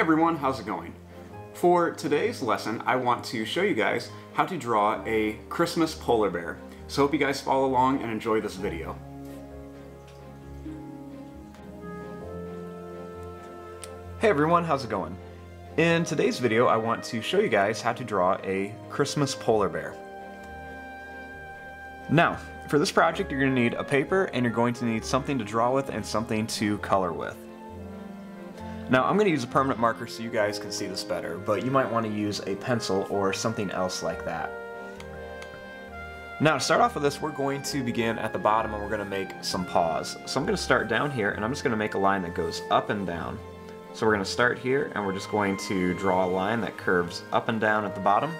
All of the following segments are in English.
everyone, how's it going? For today's lesson, I want to show you guys how to draw a Christmas polar bear. So hope you guys follow along and enjoy this video. Hey everyone, how's it going? In today's video, I want to show you guys how to draw a Christmas polar bear. Now, for this project, you're going to need a paper and you're going to need something to draw with and something to color with. Now, I'm going to use a permanent marker so you guys can see this better, but you might want to use a pencil or something else like that. Now, to start off with this, we're going to begin at the bottom and we're going to make some paws. So I'm going to start down here and I'm just going to make a line that goes up and down. So we're going to start here and we're just going to draw a line that curves up and down at the bottom.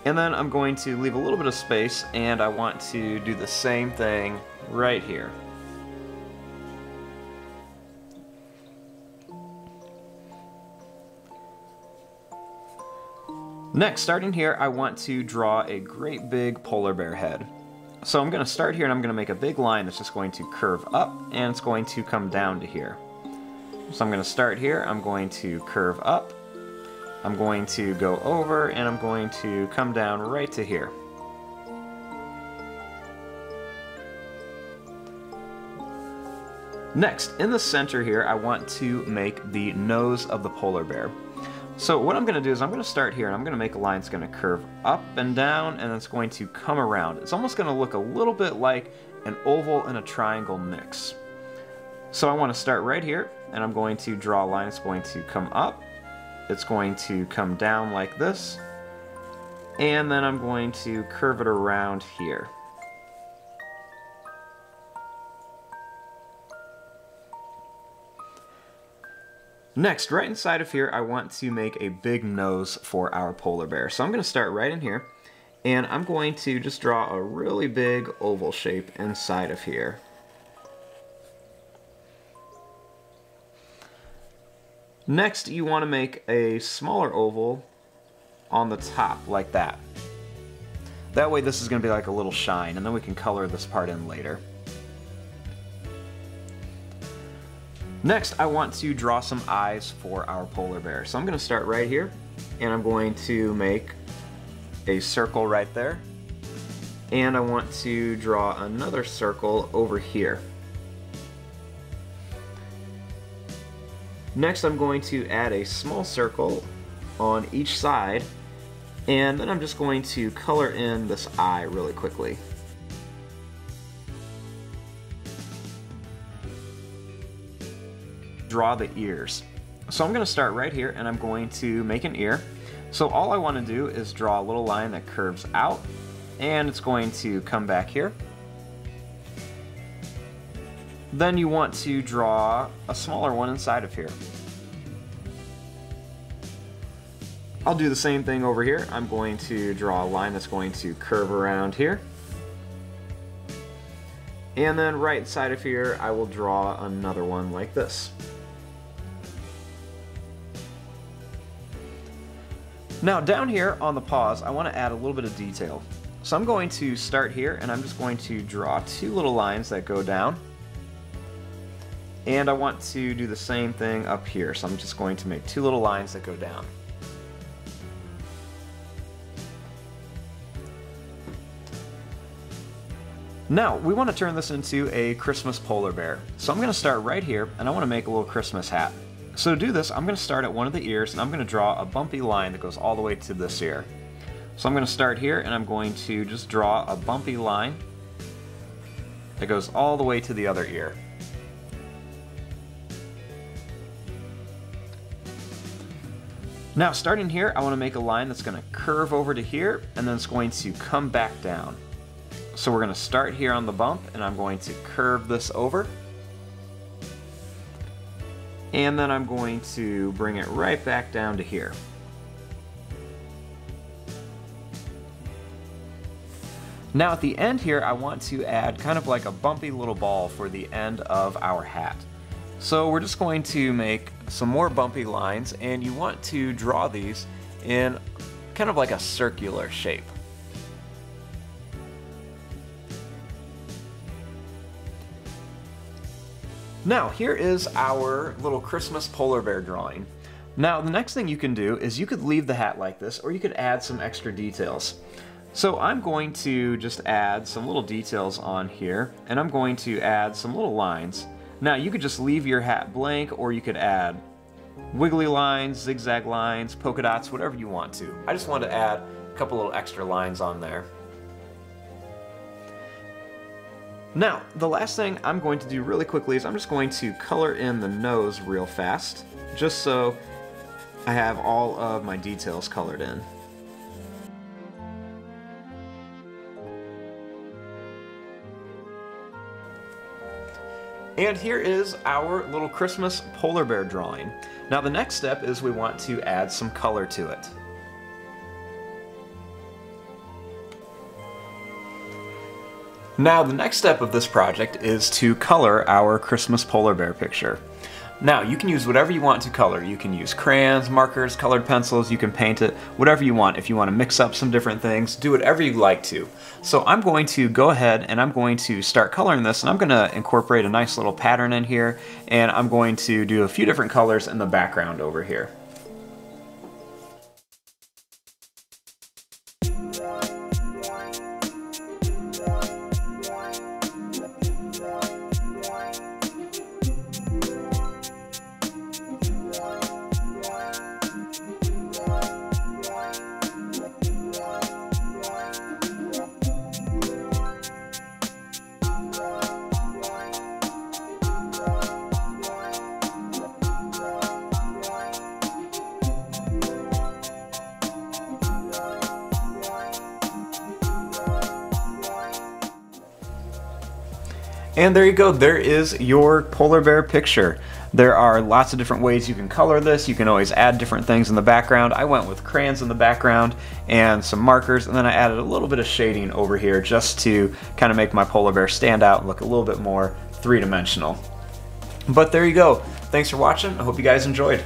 And then I'm going to leave a little bit of space and I want to do the same thing right here. Next, starting here, I want to draw a great big polar bear head. So I'm going to start here and I'm going to make a big line that's just going to curve up and it's going to come down to here. So I'm going to start here, I'm going to curve up, I'm going to go over, and I'm going to come down right to here. Next, in the center here, I want to make the nose of the polar bear. So what I'm going to do is I'm going to start here and I'm going to make a line that's going to curve up and down and it's going to come around. It's almost going to look a little bit like an oval and a triangle mix. So I want to start right here and I'm going to draw a line that's going to come up, it's going to come down like this, and then I'm going to curve it around here. Next, right inside of here, I want to make a big nose for our polar bear. So I'm going to start right in here, and I'm going to just draw a really big oval shape inside of here. Next, you want to make a smaller oval on the top, like that. That way this is going to be like a little shine, and then we can color this part in later. Next, I want to draw some eyes for our polar bear. So I'm going to start right here, and I'm going to make a circle right there. And I want to draw another circle over here. Next, I'm going to add a small circle on each side, and then I'm just going to color in this eye really quickly. Draw the ears. So I'm going to start right here and I'm going to make an ear. So all I want to do is draw a little line that curves out and it's going to come back here. Then you want to draw a smaller one inside of here. I'll do the same thing over here. I'm going to draw a line that's going to curve around here. And then right inside of here I will draw another one like this. Now down here on the paws, I want to add a little bit of detail. So I'm going to start here and I'm just going to draw two little lines that go down. And I want to do the same thing up here. So I'm just going to make two little lines that go down. Now, we want to turn this into a Christmas polar bear. So I'm going to start right here and I want to make a little Christmas hat. So to do this, I'm going to start at one of the ears and I'm going to draw a bumpy line that goes all the way to this ear. So I'm going to start here and I'm going to just draw a bumpy line that goes all the way to the other ear. Now starting here, I want to make a line that's going to curve over to here and then it's going to come back down. So we're going to start here on the bump and I'm going to curve this over. And then I'm going to bring it right back down to here. Now at the end here, I want to add kind of like a bumpy little ball for the end of our hat. So we're just going to make some more bumpy lines and you want to draw these in kind of like a circular shape. Now, here is our little Christmas polar bear drawing. Now, the next thing you can do is you could leave the hat like this, or you could add some extra details. So I'm going to just add some little details on here, and I'm going to add some little lines. Now, you could just leave your hat blank, or you could add wiggly lines, zigzag lines, polka dots, whatever you want to. I just wanted to add a couple little extra lines on there. Now, the last thing I'm going to do really quickly is I'm just going to color in the nose real fast, just so I have all of my details colored in. And here is our little Christmas polar bear drawing. Now the next step is we want to add some color to it. Now the next step of this project is to color our Christmas polar bear picture. Now you can use whatever you want to color. You can use crayons, markers, colored pencils, you can paint it, whatever you want. If you want to mix up some different things, do whatever you like to. So I'm going to go ahead and I'm going to start coloring this, and I'm going to incorporate a nice little pattern in here, and I'm going to do a few different colors in the background over here. And there you go, there is your polar bear picture. There are lots of different ways you can color this. You can always add different things in the background. I went with crayons in the background and some markers, and then I added a little bit of shading over here just to kind of make my polar bear stand out and look a little bit more three-dimensional. But there you go. Thanks for watching. I hope you guys enjoyed.